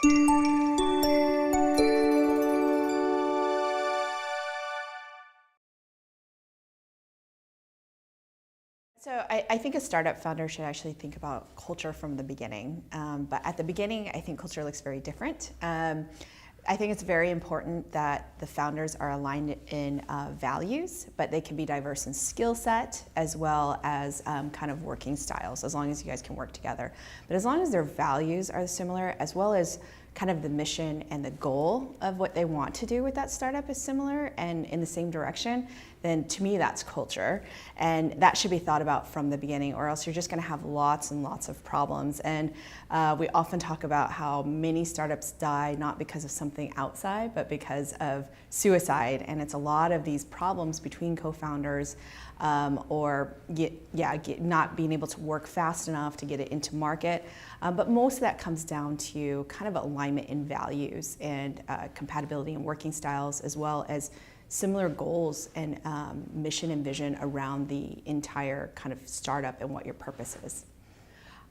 So I think a startup founder should actually think about culture from the beginning. But at the beginning, I think culture looks very different. I think it's very important that the founders are aligned in values, but they can be diverse in skill set as well as kind of working styles, as long as you guys can work together. But as long as their values are similar, as well as kind of the mission and the goal of what they want to do with that startup is similar and in the same direction, then to me that's culture. And that should be thought about from the beginning, or else you're just gonna have lots and lots of problems. And we often talk about how many startups die not because of something outside, but because of suicide. And it's a lot of these problems between co-founders or not being able to work fast enough to get it into market. But most of that comes down to kind of alignment in values and compatibility in working styles, as well as similar goals and mission and vision around the entire kind of startup and what your purpose is.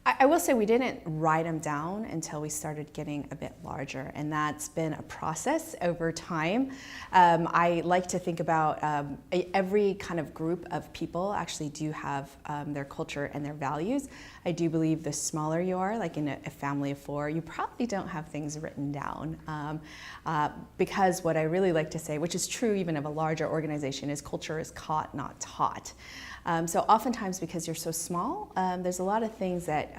I will say we didn't write them down until we started getting a bit larger, and that's been a process over time. I like to think about every kind of group of people actually do have their culture and their values. I do believe the smaller you are, like in a family of four, you probably don't have things written down. Because what I really like to say, which is true even of a larger organization, is culture is caught, not taught. So oftentimes, because you're so small, there's a lot of things that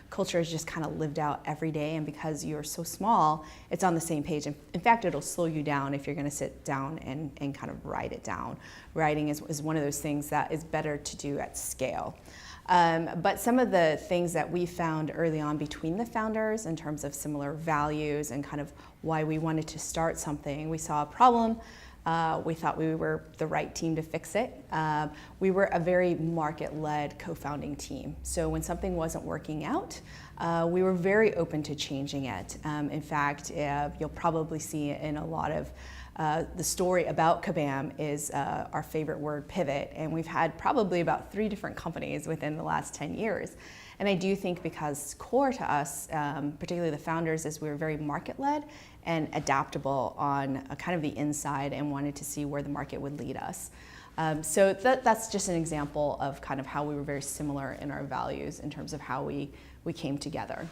culture is just kind of lived out every day, and because you're so small, it's on the same page. In fact, it'll slow you down if you're going to sit down and kind of write it down. Writing is one of those things that is better to do at scale. But some of the things that we found early on between the founders in terms of similar values and kind of why we wanted to start something, we saw a problem. We thought we were the right team to fix it. We were a very market-led co-founding team. So when something wasn't working out, we were very open to changing it. In fact, you'll probably see in a lot of the story about Kabam is our favorite word, pivot. And we've had probably about 3 different companies within the last 10 years. And I do think because core to us, particularly the founders, is we were very market-led and adaptable on kind of the inside and wanted to see where the market would lead us. So that's just an example of kind of how we were very similar in our values in terms of how we came together.